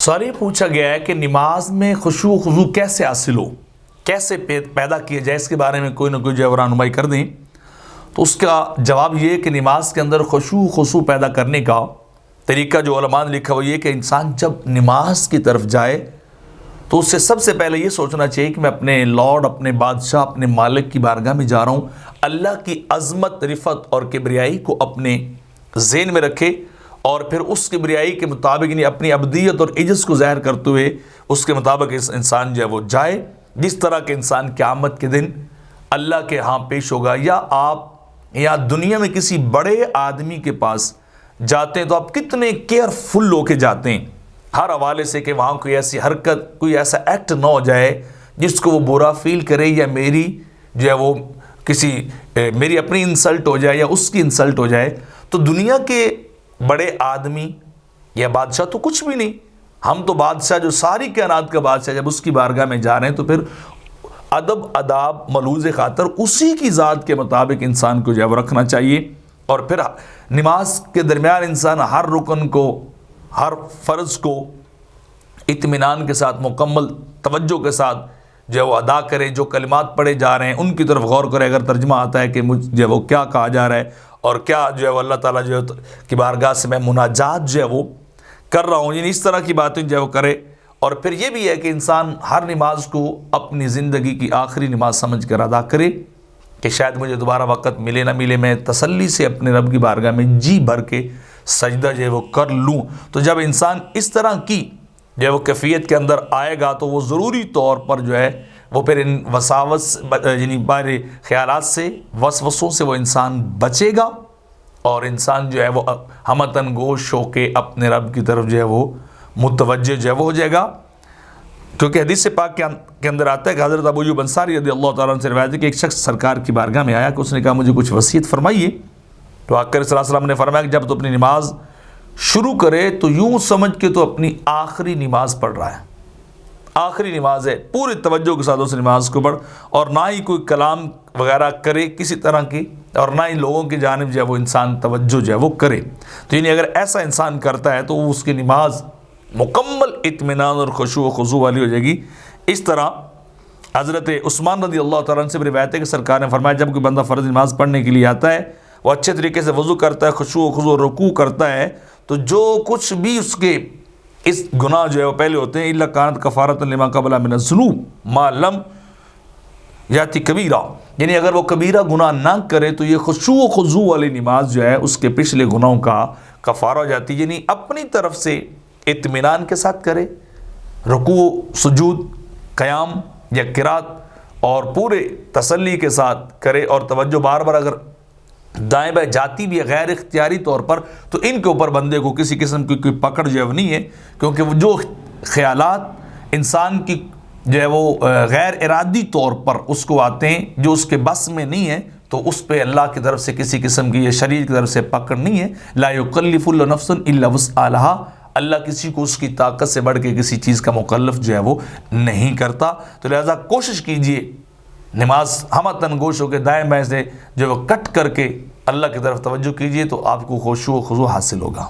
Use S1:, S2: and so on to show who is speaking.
S1: سوال یہ پوچھا گیا ہے کہ نماز میں خشوع و خضوع کیسے حاصل ہو، کیسے پیدا کیا جائے، اس کے بارے میں کوئی نہ کوئی جو ہے رہنمائی کر دیں۔ تو اس کا جواب یہ کہ نماز کے اندر خشوع و خضوع پیدا کرنے کا طریقہ جو علماء نے لکھا وہ یہ کہ انسان جب نماز کی طرف جائے تو اس سے سب سے پہلے یہ سوچنا چاہیے کہ میں اپنے لارڈ، اپنے بادشاہ، اپنے مالک کی بارگاہ میں جا رہا ہوں۔ اللہ کی عظمت، رفعت اور کبریائی کو اپنے ذہن میں رکھے اور پھر اس کبریائی کے مطابق یعنی اپنی عبدیت اور عجز کو ظاہر کرتے ہوئے اس کے مطابق انسان جو ہے وہ جائے، جس طرح کہ انسان قیامت کے دن اللہ کے ہاں پیش ہوگا۔ یا آپ یا دنیا میں کسی بڑے آدمی کے پاس جاتے ہیں تو آپ کتنے کیئرفل ہو کے جاتے ہیں ہر حوالے سے کہ وہاں کوئی ایسی حرکت، کوئی ایسا ایکٹ نہ ہو جائے جس کو وہ برا فیل کرے یا میری جو ہے وہ میری اپنی انسلٹ ہو جائے یا اس کی انسلٹ ہو جائے۔ تو دنیا کے بڑے آدمی یا بادشاہ تو کچھ بھی نہیں، ہم تو بادشاہ جو ساری کائنات کا بادشاہ، جب اس کی بارگاہ میں جا رہے ہیں تو پھر ادب اداب ملوز خاطر اسی کی ذات کے مطابق انسان کو جو ہے وہ رکھنا چاہیے۔ اور پھر نماز کے درمیان انسان ہر رکن کو، ہر فرض کو اطمینان کے ساتھ، مکمل توجہ کے ساتھ جو ہے وہ ادا کرے۔ جو کلمات پڑھے جا رہے ہیں ان کی طرف غور کرے، اگر ترجمہ آتا ہے کہ جو ہے وہ کیا کہا جا رہا ہے اور کیا جو ہے وہ اللہ تعالیٰ جو ہے کی بارگاہ سے میں مناجات جو ہے وہ کر رہا ہوں، یعنی اس طرح کی باتیں جو ہے وہ کرے۔ اور پھر یہ بھی ہے کہ انسان ہر نماز کو اپنی زندگی کی آخری نماز سمجھ کر ادا کرے کہ شاید مجھے دوبارہ وقت ملے نہ ملے، میں تسلی سے اپنے رب کی بارگاہ میں جی بھر کے سجدہ جو ہے وہ کر لوں۔ تو جب انسان اس طرح کی جو ہے وہ کیفیت کے اندر آئے گا تو وہ ضروری طور پر جو ہے وہ پھر ان وساوس یعنی بارے خیالات سے، وسوسوں سے وہ انسان بچے گا اور انسان جو ہے وہ ہمتاً گوش ہو کے اپنے رب کی طرف جو ہے وہ متوجہ جو ہے وہ ہو جائے گا۔ کیونکہ حدیث پاک کے اندر آتا ہے کہ حضرت ابو ایوب انصاری رضی اللہ تعالیٰ عنہ سے روایت ہے کہ ایک شخص سرکار کی بارگاہ میں آیا کہ اس نے کہا مجھے کچھ وصیت فرمائیے۔ تو آقا صلی اللہ علیہ وسلم نے فرمایا کہ جب تو اپنی نماز شروع کرے تو یوں سمجھ کے تو اپنی آخری نماز پڑھ رہا ہے، آخری نماز ہے، پوری توجہ کے ساتھ اس نماز کو پڑھ اور نہ ہی کوئی کلام وغیرہ کرے کسی طرح کی، اور نہ ہی لوگوں کی جانب جو ہے وہ انسان توجہ جو ہے وہ کرے۔ تو یعنی اگر ایسا انسان کرتا ہے تو اس کی نماز مکمل اطمینان اور خشوع و خضوع والی ہو جائے گی۔ اس طرح حضرت عثمان رضی اللہ تعالیٰ عنہ سے بھی روایت ہے کہ سرکار نے فرمایا جب کوئی بندہ فرض نماز پڑھنے کے لیے آتا ہے، وہ اچھے طریقے سے وضو کرتا ہے، خشوع و خضوع رکوع کرتا ہے، تو جو کچھ بھی اس کے اس گناہ جو ہے وہ پہلے ہوتے ہیں الا کانت کفارۃ لما قبل من الذنوب ما لم یاتی کبیرہ، یعنی اگر وہ کبیرہ گناہ نہ کرے تو یہ خشوع و خضوع والی نماز جو ہے اس کے پچھلے گناہوں کا کفارہ ہو جاتی ہے۔ یعنی اپنی طرف سے اطمینان کے ساتھ کرے، رکوع، سجود، قیام یا قرات اور پورے تسلی کے ساتھ کرے، اور توجہ بار بار اگر دائیں بائیں جاتی بھی ہے غیر اختیاری طور پر تو ان کے اوپر بندے کو کسی قسم کی کوئی پکڑ جو ہے نہیں ہے، کیونکہ وہ جو خیالات انسان کی جو ہے وہ غیر ارادی طور پر اس کو آتے ہیں جو اس کے بس میں نہیں ہے، تو اس پہ اللہ کی طرف سے کسی قسم کی یا شریعت کی طرف سے پکڑ نہیں ہے۔ لا یکلف اللہ نفسا الا وسعها، اللہ کسی کو اس کی طاقت سے بڑھ کے کسی چیز کا مکلف جو ہے وہ نہیں کرتا۔ تو لہذا کوشش کیجئے نماز ہمتاً گوش ہو کے دائیں بائیں سے جو وہ کٹ کر کے اللہ کی طرف توجہ کیجئے تو آپ کو خشوع و خضوع حاصل ہوگا۔